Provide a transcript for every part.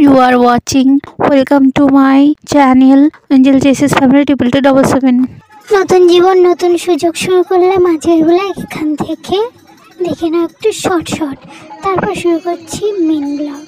You are watching. Welcome to my channel Angel Chases Family 2277. নতুন জীবন নতুন সুযোগ শুরু করলাম আজকের ব্লগ এখান থেকে দেখে নাও একটু শর্ট তারপর শুরু করছি main blog.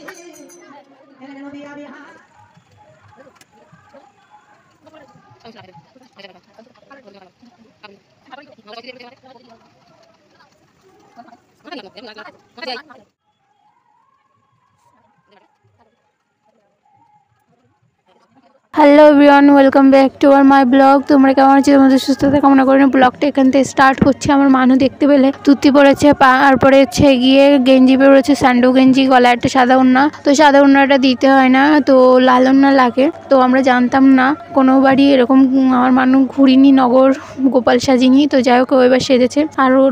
Hello everyone, welcome back to our my blog. তোমরা কেমন আছো? তোমাদের সুস্থতা কামনা করে ব্লগটা এখান থেকে স্টার্ট করছি। আমার মানু দেখতে পেলে ধুতি পরেছে, তারপরে হচ্ছে গিয়ে গেঞ্জি পরেছে, স্যান্ডো গেঞ্জি, গলায় একটা সাদা ওড়না। তো সাদা ওড়নাটা দিতে হয় না, তো লাল ওড়না লাগে। তো আমরা জানতাম না কোনো বাড়ি এরকম আমার মানু ঘুরিনি, নগর গোপাল সাজিনি। তো যাই হোক এবার সেজেছে। আরও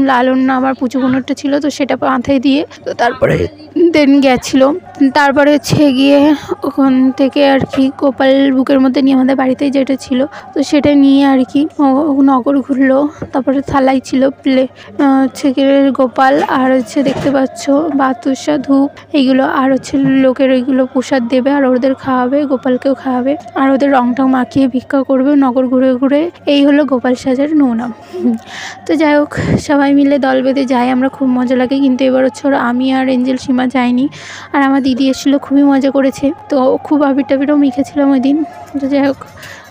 লাল ওড়না আমার পুচু কোনোরটা ছিল, তো সেটা মাথায় দিয়ে তো তারপরে দেন গেছিলো। তারপরে হচ্ছে গিয়ে ওখান থেকে আর কি গোপাল বুকের মধ্যে নিয়ে আমাদের বাড়িতে যেটা ছিল, তো সেটা নিয়ে আর কি নগর ঘুরলো। তারপরে থালাই ছিল প্লে হচ্ছে গিয়ে গোপাল, আর হচ্ছে দেখতে পাচ্ছ বাতুসা, ধূপ, এইগুলো। আর হচ্ছে লোকের ওইগুলো প্রসাদ দেবে, আর ওদের খাওয়াবে, গোপালকেও খাওয়াবে, আর ওদের রং টং মাখিয়ে ভিক্ষা করবে নগর ঘুরে ঘুরে। এই হলো গোপাল সাজার নৌনাম। তো যাই হোক সবাই মিলে দল বেঁধে যাই আমরা, খুব মজা লাগে। কিন্তু এবার হচ্ছে আমি আর এঞ্জেল সীমা যাইনি, আর আমার দিদি এসেছিলো, খুবই মজা করেছে। তো খুব আবির টাবিরও মেখেছিলাম ওই দিন। তো যাই হোক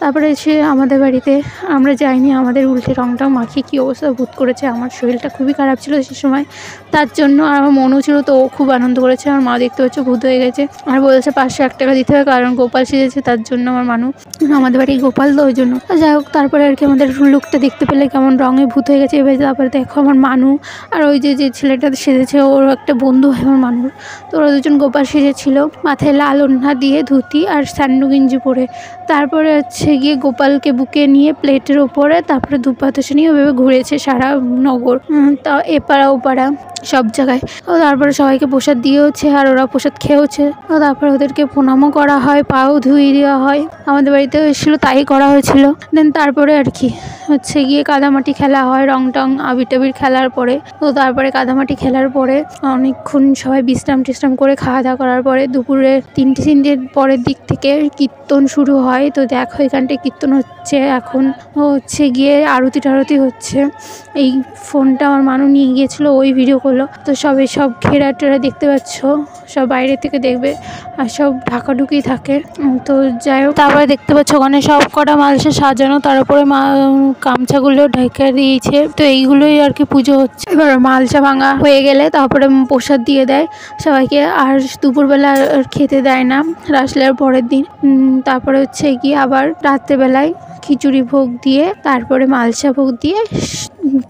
তারপরে এসে আমাদের বাড়িতে আমরা যাইনি, আমাদের উল্টে রংটাও মাখিয়ে কী অবস্থা ভূত করেছে। আমার শরীরটা খুবই খারাপ ছিল সে সময়, তার জন্য। আর আমার মনও ছিল, তো ও খুব আনন্দ করেছে। আমার মা দেখতে পাচ্ছে ভূত হয়ে গেছে, আর বলেছে 501 টাকা দিতে হবে, কারণ গোপাল সেজেছে তার জন্য। আমার মানু আমাদের বাড়ি গোপাল, তো ওই জন্য। যাই হোক তারপরে আর কি আমাদের লুকটা দেখতে পেলে কেমন রঙে ভূত হয়ে গেছে। এবার তারপরে দেখো আমার মানু আর ওই যে ছেলেটা সেজেছে, ওর একটা বন্ধু হয় আমার মানুর। তো ওরা দুজন গোপাল সেজেছিল, মাথায় লাল ওড়না দিয়ে, ধুতি আর স্যান্ডো গেঞ্জি পরে। তারপরে হচ্ছে গিয়ে গোপালকে বুকে নিয়ে প্লেটের ওপরে, তারপরে ধূপ বাতাসা নিয়ে ওইভাবে ঘুরেছে সারা নগর, তা এপাড়া ওপাড়া সব জায়গায়। ও তারপরে সবাইকে প্রসাদ দিয়েওছে, আর ওরা প্রসাদ খেয়েওছে। ও তারপরে ওদেরকে প্রণামও করা হয়, পাও ধুয়ে দেওয়া হয়। আমাদের বাড়িতেও এসেছিলো, তাই করা হয়েছিল। দেন তারপরে আর কি হচ্ছে গিয়ে কাদামাটি খেলা হয়, রং টং আবির টাবির খেলার পরে। তো তারপরে কাদামাটি খেলার পরে অনেকক্ষণ সবাই বিশ্রাম টিশ্রাম করে খাওয়া দাওয়া করার পরে দুপুরে 3টের পরের দিক থেকে কীর্তন শুরু হয়। তো দেখো এখানটায় কীর্তন হচ্ছে, এখন হচ্ছে গিয়ে আরতি টারতি হচ্ছে। এই ফোনটা আমার মানু নিয়ে গিয়েছিলো, ওই ভিডিও করলো। তো সব ঘেরা টেরা দেখতে পাচ্ছ, সব বাইরে থেকে দেখবে, আর সব ঢাকাঢুকি থাকে। তো যাই হোক তারপরে দেখতে পাচ্ছ ওখানে সব কটা মালসা সাজানো, তার উপরে গামছাগুলো ঢেকে দিয়েছে। তো এইগুলোই আর কি পুজো হচ্ছে। এবার মালসা ভাঙা হয়ে গেলে তারপরে প্রসাদ দিয়ে দেয় সবাইকে, আর দুপুরবেলা আর খেতে দেয় না, রাসলীলার পরের দিন। তারপরে হচ্ছে গিয়ে আবার রাত্রেবেলায় খিচুড়ি ভোগ দিয়ে, তারপরে মালসা ভোগ দিয়ে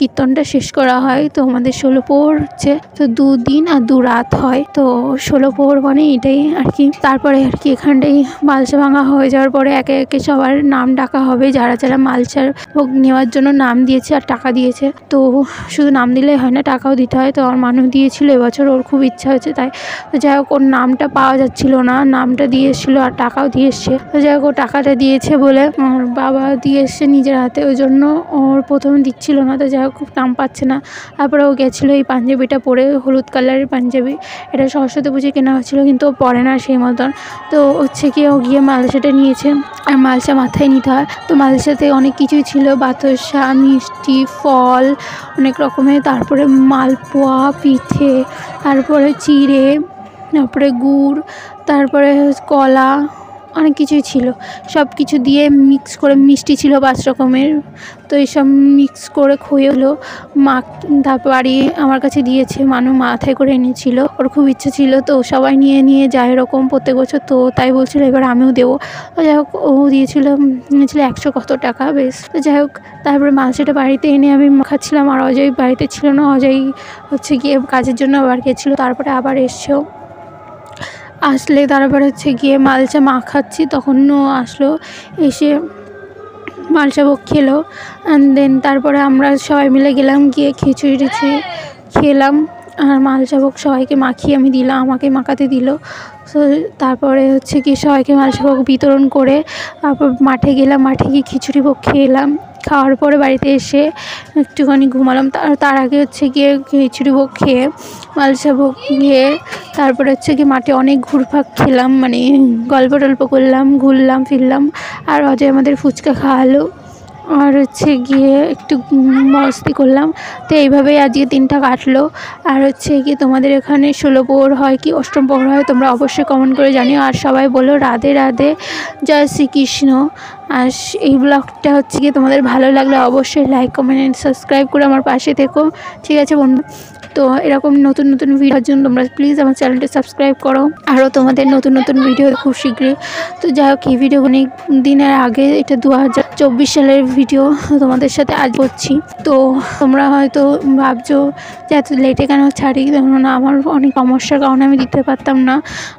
কীর্তনটা শেষ করা হয়। তো আমাদের 16 প্রহর হচ্ছে, তো 2 দিন আর 2 রাত হয়। তো 16 প্রহর মানে এটাই আর কি। তারপরে আর কি এখানটাই মালসা ভাঙা হয়ে যাওয়ার পরে একে একে সবার নাম ডাকা হবে, যারা যারা মালসার ভোগ নেওয়ার জন্য নাম দিয়েছে আর টাকা দিয়েছে। তো শুধু নাম দিলেই হয় না, টাকাও দিতে হয়। তো আমার মানুষ দিয়েছিল এবছর, ওর খুব ইচ্ছা হয়েছে তাই। তো যাই হোক ওর নামটা পাওয়া যাচ্ছিল না, নামটা দিয়ে এসেছিলো আর টাকাও দিয়ে এসছে। তো যাই হোক ও টাকাটা দিয়েছে বলে ওর বাবা দিয়ে এসছে নিজের হাতে, ওই জন্য ওর প্রথমে দিচ্ছিল না। তো যাই হোক খুব নাম পাচ্ছে না। তারপরে ও গেছিলো এই পাঞ্জাবিটা পরে, হলুদ কালারের পাঞ্জাবি, এটা সরস্বতী পুজোয় কেনা হয়েছিল, কিন্তু ও পরে না সেই মতন। তো হচ্ছে কি ও গিয়ে মালসাটা নিয়েছে, আর মালসা মাথায় নিতে হয়। তো মালসাতে অনেক কিছুই ছিল, বাতাসা, মিষ্টি, ফল, অনেক রকমের, তারপরে মালপোয়া, পিঠে, তারপরে চিড়ে, তারপরে গুড়, তারপরে কলা, অনেক কিছুই ছিল। সব কিছু দিয়ে মিক্স করে, মিষ্টি ছিল 5 রকমের। তো এইসব মিক্স করে খয়ে হলো তারপর বাড়ি আমার কাছে দিয়েছে, মানু মাথায় করে এনেছিল, ওর খুব ইচ্ছে ছিল। তো সবাই নিয়ে নিয়ে যায় এরকম প্রত্যেক বছর, তো তাই বলছিল এবার আমিও দেবো। তো যাই হোক ও নিয়েছিল 100 কত টাকা, বেশ। তো যাই হোক তারপরে মালসাটা বাড়িতে এনে আমি খাচ্ছিলাম, আর অজয় বাড়িতে ছিল না, অজয় হচ্ছে গিয়ে কাজের জন্য আবার গেছিলো, তারপরে আবার এসছেও। আসলে তারপরে হচ্ছে গিয়ে মালসা মাখাচ্ছি, তখনও আসলো, এসে মালসা ভোগ খেলো। অ্যান্ড দেন তারপরে আমরা সবাই মিলে গেলাম, গিয়ে খিচুড়ি টিচুড়ি খেলাম, আর মালসা ভোগ সবাইকে মাখিয়ে আমি দিলাম, আমাকে মাখাতে দিল। তো তারপরে হচ্ছে কি সবাইকে মালসা ভোগ বিতরণ করে তারপর মাঠে গেলাম, মাঠে গিয়ে খিচুড়ি ভোগ খেলাম। খাওয়ার পরে বাড়িতে এসে একটুখানি ঘুমালাম। তার আগে হচ্ছে গিয়ে খিচুড়ি ভোগ খেয়ে মালসা ভোগ খেয়ে তারপরে হচ্ছে গিয়ে মাঠে অনেক ঘুরপাক খেলাম, মানে গল্প টল্প করলাম, ঘুরলাম ফিরলাম। আর অজয় আমাদের ফুচকা খাওয়ালো, আর হচ্ছে গিয়ে একটু মস্তি করলাম। তো এইভাবেই আজকে দিনটা কাটলো। আর হচ্ছে গিয়ে তোমাদের এখানে 16 প্রহর হয় কি অষ্টম প্রহর হয় তোমরা অবশ্যই কমেন্ট করে জানিও। আর সবাই বলো রাধে রাধে, জয় শ্রীকৃষ্ণ। আর এই ব্লগটা হচ্ছে গিয়ে তোমাদের ভালো লাগলে অবশ্যই লাইক কমেন্ট অ্যান্ড সাবস্ক্রাইব করে আমার পাশে থেকো, ঠিক আছে বন্ধু? তো এরকম নতুন নতুন ভিডিওর জন্য তোমরা প্লিজ আমার চ্যানেলটা সাবস্ক্রাইব করো। আরও তোমাদের নতুন নতুন ভিডিও খুব শীঘ্রই। তো যাই হোক, এই ভিডিও অনেক দিনের আগে, এটা 2024 সালের ভিডিও তোমাদের সাথে আজ করছি। তো তোমরা হয়তো ভাবছো যে এত লেটে কেন ছাড়ি, না আমার অনেক সমস্যার কারণে আমি দিতে পারতাম না।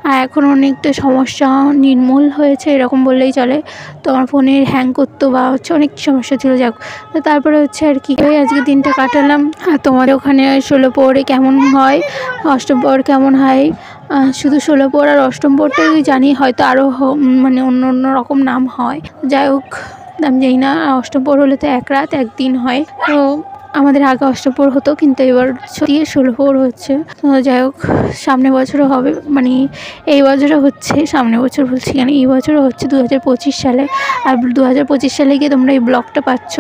আর এখন অনেকটা সমস্যা নির্মূল হয়েছে এরকম বললেই চলে। তো আমার ফোনের হ্যাং করতো বা হচ্ছে অনেক সমস্যা ছিল, যাক। তো তারপরে হচ্ছে আর কি আজকে দিনটা কাটালাম। আর তোমার ওখানে 16 প্রহরে কেমন হয়, অষ্টম প্রহর কেমন হয়? শুধু 16 প্রহর আর অষ্টম প্রহরটাই জানি, হয়তো আরও মানে অন্য অন্য রকম নাম হয়। যাই হোক, আমি জানি না। অষ্টম প্রহর হলে তো এক রাত একদিন হয়। তো আমাদের আগে অষ্টম প্রহর হতো, কিন্তু এবার 16 প্রহর হচ্ছে। তো যাই হোক, সামনে বছরও হবে, মানে এই বছরও হচ্ছে, সামনে বছর বলছি কেন, এই বছরও হচ্ছে 2025 সালে। আর 2025 সালে গিয়ে তোমরা এই ব্লগটা পাচ্ছ।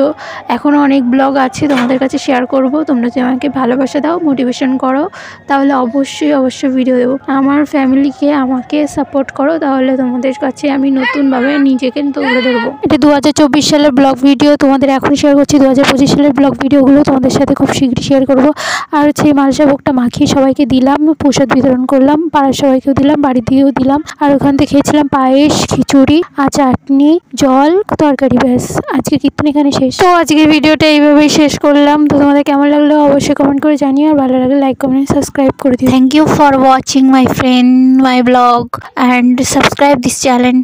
এখনও অনেক ব্লগ আছে তোমাদের কাছে শেয়ার করব। তোমরা যে আমাকে ভালোবাসা দাও, মোটিভেশন করো, তাহলে অবশ্যই অবশ্যই ভিডিও দেবো। আমার ফ্যামিলিকে আমাকে সাপোর্ট করো, তাহলে তোমাদের কাছে আমি নতুনভাবে নিজেকে তুলে ধরবো। এটা 2024 সালের ব্লগ ভিডিও তোমাদের এখন শেয়ার করছি। 2025 সালের ব্লগ ভিডিওগুলো তোমাদের সাথে খুব শীঘ্রই শেয়ার করব। আর হচ্ছে এই মালসা ভোগটা মাখিয়ে সবাইকে দিলাম, প্রসাদ বিতরণ করলাম, পাড়ার সবাইকেও দিলাম, বাড়ি দিয়েও দিলাম। আর ওখান থেকে খেয়েছিলাম পায়েস, খিচুড়ি আর চাটনি, জল, তরকারি, ব্যাস। আজকে কীর্তন এখানে শেষ। তো আজকের ভিডিওটা এইভাবেই শেষ করলাম। তো তোমাদের কেমন লাগলো অবশ্যই কমেন্ট করে জানিও, আর ভালো লাগলে লাইক কমেন্ট সাবস্ক্রাইব করে দিও। Thank you for watching my friend my blog and subscribe this channel.